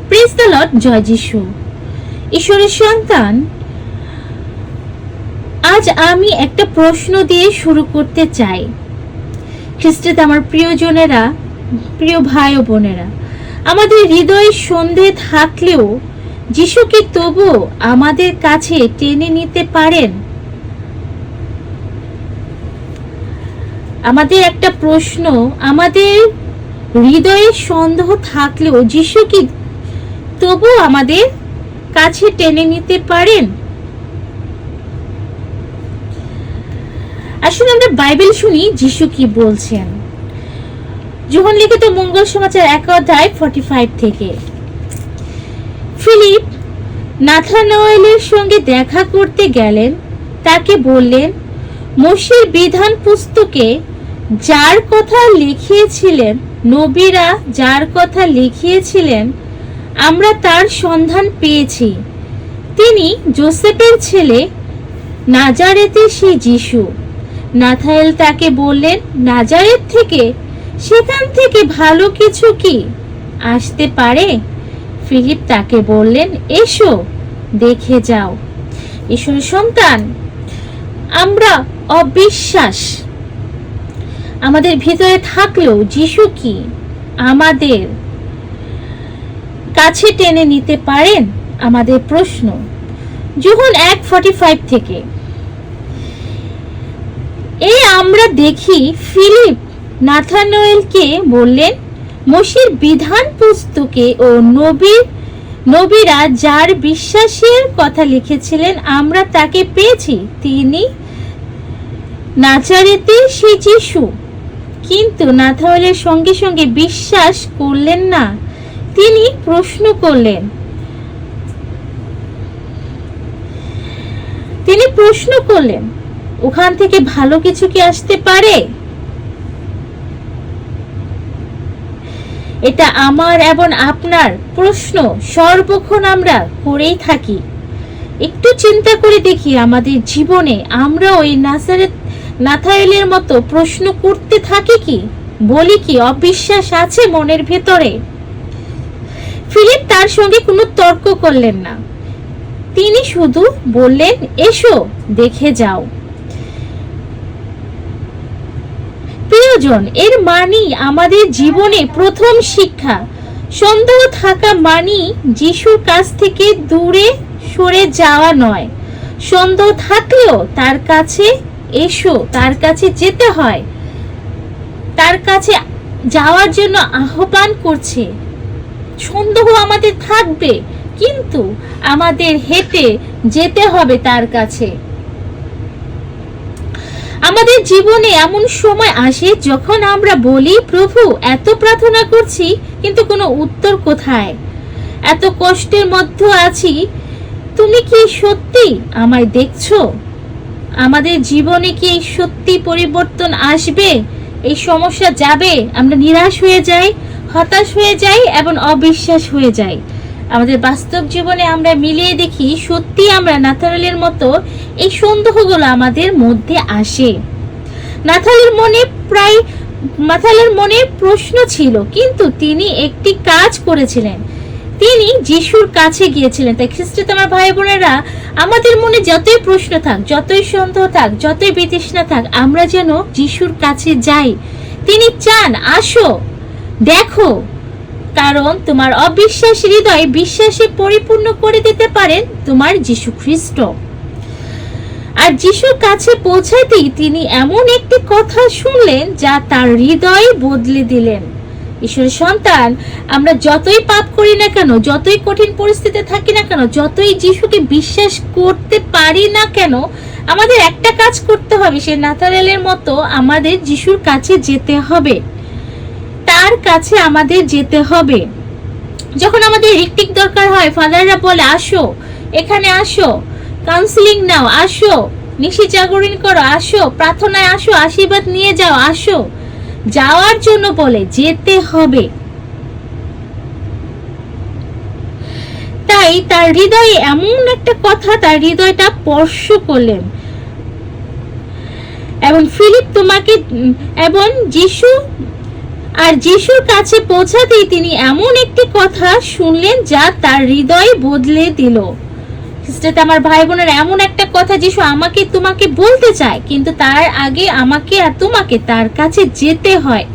Praise the Lord, জয় যিশু। ঈশ্বরের সন্তান, আজ আমি একটা প্রশ্ন দিয়ে শুরু করতে চাই। খ্রিস্টে আমার প্রিয়জনেরা, প্রিয় ভাই ও বোনেরা, আমাদের হৃদয়ে সন্দেহ থাকলেও যিশু কি তবু আমাদের কাছে টেনে নিতে পারেন? আমাদের একটা প্রশ্ন, আমাদের হৃদয়ে সন্দেহ থাকলেও যিশু কি তবু আমাদের কাছে টেনে নিতে পারেন? আসলে আমরা বাইবেল শুনি যিশু কি বলছেন। যোহন লিখিত মঙ্গল সমাচার 1:45 থেকে। ফিলিপ নাথানায়েলের সঙ্গে দেখা করতে গেলেন, তাকে বললেন, মোশের বিধান পুস্তকে যার কথা লিখিয়েছিলেন, নবীরা যার কথা লিখিয়েছিলেন, আমরা তার সন্ধান পেয়েছি। তিনি যোসেফের ছেলে, নাজারেতের সেই যিশু। নাথানায়েল তাকে বললেন, নাজারেত থেকে, সেখান থেকে ভালো কিছু কি আসতে পারে? ফিলিপ তাকে বললেন, এসো দেখে যাও। ঈশ্বরের সন্তান, আমরা অবিশ্বাস আমাদের ভিতরে থাকলেও যিশু কি আমাদের কাছে টেনে নিতে পারেন? আমাদের প্রশ্ন। যোহন 1:45 থেকে আমরা দেখি ফিলিপ নাথানায়েলকে বললেন, মোশের বিধান পুস্তকে ও নবীরা যার বিশ্বাসের কথা লিখেছিলেন, আমরা তাকে পেয়েছি। তিনি নাজারেতের সেই যিশু। কিন্তু নাথানায়েলের সঙ্গে সঙ্গে বিশ্বাস করলেন না। তিনি প্রশ্ন করলেন, ওখান থেকে ভালো কিছু কি আসতে পারে? এটা আমার এবং আপনার প্রশ্ন সর্বক্ষণ আমরা করেই থাকি। একটু চিন্তা করে দেখি, আমাদের জীবনে আমরা ওই নাথানায়েলের মতো প্রশ্ন করতে থাকি কি? বলি কি অবিশ্বাস আছে মনের ভেতরে? ফিলিপ তার সঙ্গে কোনো তর্ক করলেন না। তিনি শুধু বললেন, এসো দেখে যাও। প্রিয়জন, এর মানে আমাদের জীবনে প্রথম শিক্ষা। সন্দেহ থাকা মানে যিশুর কাছ থেকে দূরে সরে যাওয়া নয়। সন্দেহ থাকলেও তার কাছে এসো, তার কাছে যেতে হয়। তার কাছে যাওয়ার জন্য আহ্বান করছে। সন্দেহ আমাদের থাকবে, কিন্তু আমাদের হেঁটে যেতে হবে তার কাছে। আমাদের জীবনে এমন সময় আসে যখন আমরা বলি, প্রভু এত প্রার্থনা করছি কিন্তু কোনো উত্তর কোথায়? এত কষ্টের মধ্যে আছি, তুমি কি সত্যি আমায় দেখছো? আমাদের জীবনে কি সত্যি পরিবর্তন আসবে? এই সমস্যা যাবে? আমরা নিরাশ হয়ে যাই, হতাশ হয়ে যাই এবং অবিশ্বাস হয়ে যাই। আমাদের বাস্তব জীবনে আমরা মিলিয়ে দেখি, সত্যি আমরা নাথানায়েলের মতো এই সন্দেহগুলো আমাদের মধ্যে আসে। নাথানায়েলের মনে প্রশ্ন ছিল, কিন্তু তিনি একটি কাজ করেছিলেন। তিনি যিশুর কাছে গিয়েছিলেন। তাই খ্রিস্টে আমার ভাই বোনেরা, আমাদের মনে যতই প্রশ্ন থাক, যতই সন্দেহ থাক, যতই বিতৃষ্ণা থাক, আমরা যেন যিশুর কাছে যাই। তিনি চান, আসো দেখো, কারণ তোমার অবিশ্বাস হৃদয় বিশ্বাসে পরিপূর্ণ করে দিতে পারেন তোমার যিশু খ্রিস্ট। আর যিশুর কাছে পৌঁছাতেই তিনি এমন একটি কথা শুনলেন যা তার হৃদয় বদলে দিলেন। ঈশ্বরের সন্তান, আমরা যতই পাপ করি না কেন, যতই কঠিন পরিস্থিতিতে থাকি না কেন, যতই যিশুকে বিশ্বাস করতে পারি না কেন, আমাদের একটা কাজ করতে হবে। সে নাথানায়েলের মতো আমাদের যিশুর কাছে যেতে হবে। তার কাছে আমাদের যেতে হবে। যখন আমাদের রিকটিক দরকার হয়, ফাদাররা বলে, আসো এখানে, আসো কাউন্সিলিং নাও, আসো নিশি জাগরণ করো, আসো প্রার্থনায় আসো, আশীর্বাদ নিয়ে যাও, আসো। যাওয়ার জন্য বলে, যেতে হবে। তাই তার হৃদয়ে এমন একটা কথা তার হৃদয়টা স্পর্শ করলেন। এবং ফিলিপ তোমাকে এবং যিশু আর যিশুর কাছে পৌঁছাতেই তিনি এমন একটি কথা শুনলেন যা তার হৃদয় বদলে দিল। সিস্টার আমার ভাই বোনের, এমন একটা কথা যিশু আমাকে তোমাকে বলতে চায়, কিন্তু তার আগে আমাকে আর তোমাকে তার কাছে যেতে হয়।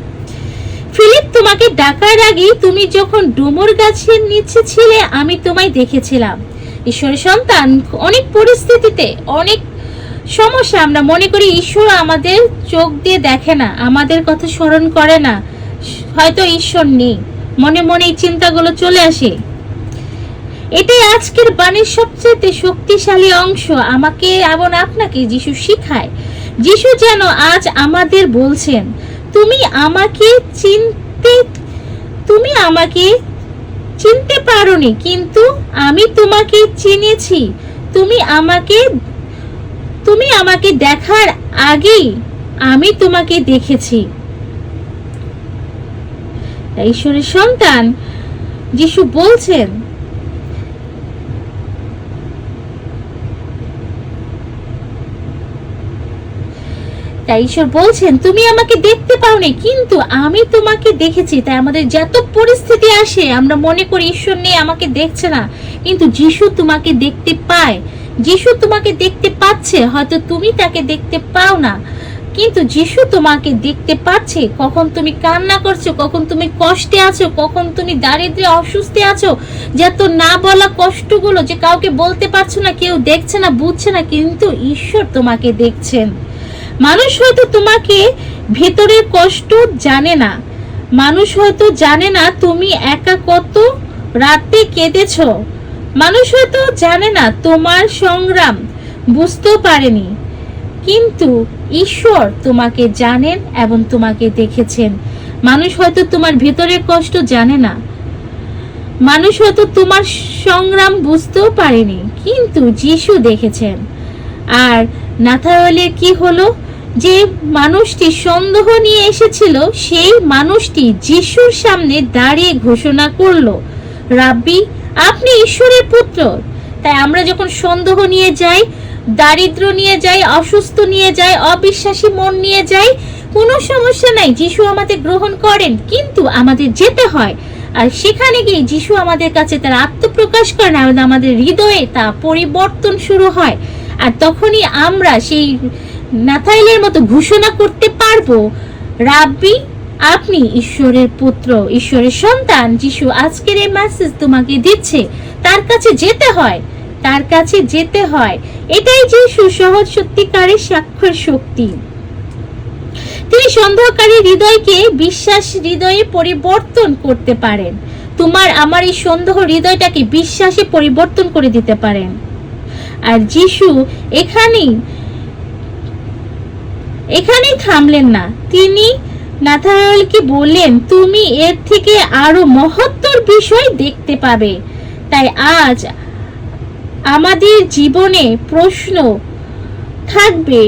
ফিলিপ, তোমাকে ডাকার আগে তুমি যখন ডুমুর গাছের নিচে ছিলে আমি তোমায় দেখেছিলাম। ঈশ্বরের সন্তান, অনেক পরিস্থিতিতে অনেক সমস্যা আমরা মনে করি ঈশ্বর আমাদের চোখ দিয়ে দেখে না, আমাদের কথা স্মরণ করে না, হয়তো ঈশ্বর নেই, মনে মনে এই চিন্তাগুলো চলে আসে। এটাই আজকের বাণীর সবচেয়ে শক্তিশালী অংশ। আমাকে এবং আপনাকে যিশু শিখায়। যিশু যেন আজ আমাদের বলছেন, তুমি আমাকে চিনতে পারোনি, কিন্তু আমি তোমাকে চিনেছি। তুমি আমাকে দেখার আগেই আমি তোমাকে দেখেছি। ঈশ্বরের সন্তান যিশু বলছেন, তাই ঈশ্বর বলছেন, তুমি আমাকে দেখতে পাওনি, কিন্তু আমি তোমাকে দেখেছি। তাই আমাদের যত পরিস্থিতি আসে আমরা মনে করি ঈশ্বর নেই, আমাকে দেখছে না, কিন্তু যিশু তোমাকে দেখতে পায়। যিশু তোমাকে দেখতে পাচ্ছে, হয়তো তুমি তাকে দেখতে পাও না, কিন্তু যিশু তোমাকে দেখতে পাচ্ছে। কখন তুমি কান্না করছো, কখন তুমি কষ্টে আছো, কখন তুমি দারিদ্র্যে অসুস্থে আছো, যত না বলা কষ্টগুলো যে কাউকে বলতে পারছো না, কেউ দেখছে না, বুঝছে না, কিন্তু ঈশ্বর তোমাকে দেখছেন। মানুষ হয়তো তোমাকে ভেতরের কষ্ট জানে না, মানুষ হয়তো জানে না তুমি একা কত রাতে কেঁদেছো, মানুষ হয়তো জানে না তোমার সংগ্রাম, বুঝতেও পারেনি, কিন্তু ঈশ্বর তোমাকে জানেন এবং তোমাকে দেখেছেন। মানুষ হয়তো তোমার ভেতরের কষ্ট জানে না, মানুষ হয়তো তোমার সংগ্রাম বুঝতেও পারেনি, কিন্তু যিশু দেখেছেন। আর নাথানায়েলের কি হলো? যে মানুষটি সন্দেহ নিয়ে এসেছিল, সেই মানুষটি যিশুর সামনে দাঁড়িয়ে ঘোষণা করলো, রাব্বি, আপনি ঈশ্বরের পুত্র। তাই আমরা যখন সন্দেহ নিয়ে যাই, দারিদ্র নিয়ে যাই, অসুস্থ নিয়ে যাই, অবিশ্বাসী মন নিয়ে যাই, কোনো সমস্যা নাই, যিশু আমাদের গ্রহণ করেন, কিন্তু আমাদের যেতে হয়। আর সেখানে গিয়ে যিশু আমাদের কাছে তার আত্মপ্রকাশ করেন, আমাদের হৃদয়ে তা পরিবর্তন শুরু হয়। আর তখনই আমরা সেই নাথানায়েলের মতো ঘোষণা করতে পারবো, রাব্বি, আপনি ঈশ্বরের পুত্র, ঈশ্বরের সন্তান। যিশু আজকের এই মেসেজ তোমাকে দিচ্ছে, তার কাছে যেতে হয়, তার কাছে যেতে হয়। এটাই যিশু সহজ সত্যিকারের সাক্ষ্যের শক্তি। তিনি সন্দেহকারী হৃদয়কে বিশ্বাস হৃদয়ে পরিবর্তন করতে পারেন। তোমার আমার এই সন্দেহ হৃদয়টাকে বিশ্বাসে পরিবর্তন করে দিতে পারেন। আর যিশু এখানেই থামলেন না, তিনি নাথানায়েলকে বললেন, তুমি এর থেকে আরো মহত্তর বিষয় দেখতে পাবে। তাই আজ আমাদের জীবনে প্রশ্ন থাকবে,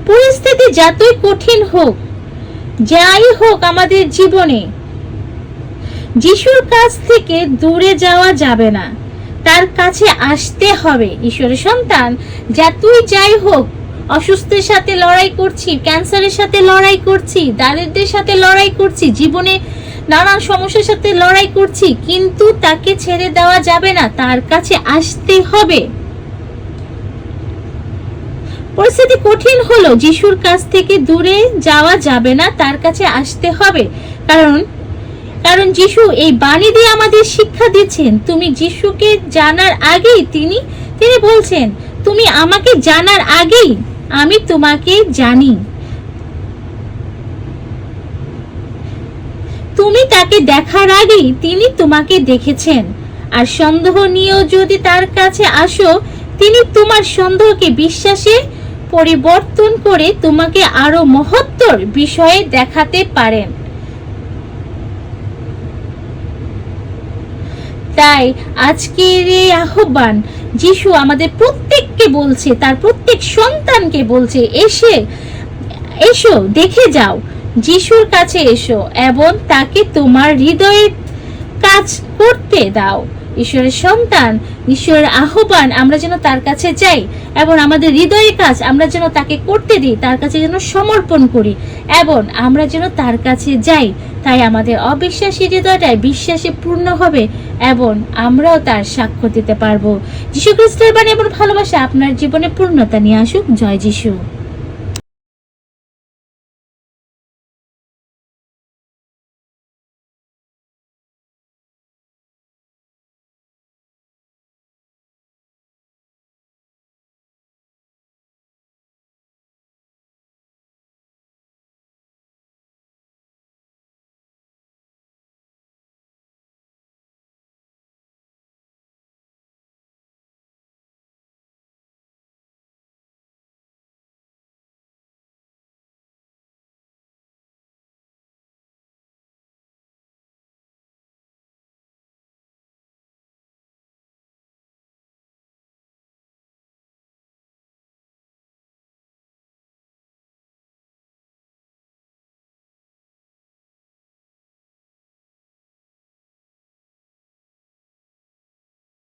পরিস্থিতি যতই কঠিন হোক, যাই হোক আমাদের জীবনে, যিশুর কাছ থেকে দূরে যাওয়া যাবে না, তার কাছে আসতে হবে। ঈশ্বরের সন্তান, যতই যাই হোক, অসুস্থের সাথে লড়াই করছি, ক্যান্সারের সাথে লড়াই করছি, দারিদ্র্যের সাথে লড়াই করছি, জীবনে নানান সমস্যার সাথে লড়াই করছি, কিন্তু তাকে ছেড়ে দেওয়া যাবে না, তার কাছে আসতে হবে। পরিস্থিতি কঠিন হলো, যিশুর কাছ থেকে দূরে যাওয়া যাবে না, তার কাছে আসতে হবে। কারণ যিশু এই বাণী দিয়ে আমাদের শিক্ষা দিচ্ছেন, তুমি যিশুকে জানার আগেই তিনি বলছেন, তুমি আমাকে জানার আগেই আমি তোমাকে জানি। তুমি তাকে দেখার আগেই তিনি তোমাকে দেখেছেন। আর সন্দেহ নিয়েও যদি তার কাছে আসো, তিনি তোমার সন্দেহকে বিশ্বাসে পরিবর্তন করে তোমাকে আরো মহত্তর বিষয়ে দেখাতে পারেন। তাই আজকের এই আহ্বান যিশু আমাদের প্রত্যেককে বলছে, তার প্রত্যেক সন্তানকে বলছে, এসো, দেখে যাও, যিশুর কাছে এসো এবং তাকে তোমার হৃদয়ের কাজ করতে দাও। ঈশ্বরের সন্তান, ঈশ্বরের আহ্বান আমরা যেন তার কাছে যাই এবং আমাদের হৃদয়ের কাজ আমরা যেন তাকে করতে দিই, তার কাছে যেন সমর্পণ করি এবং আমরা যেন তার কাছে যাই। তাই আমাদের অবিশ্বাসী হৃদয়টাই বিশ্বাসে পূর্ণ হবে এবং আমরাও তার সাক্ষ্য দিতে পারবো। যীশু খ্রিস্টের বাণী এবং ভালোবাসা আপনার জীবনে পূর্ণতা নিয়ে আসুক। জয় যীশু।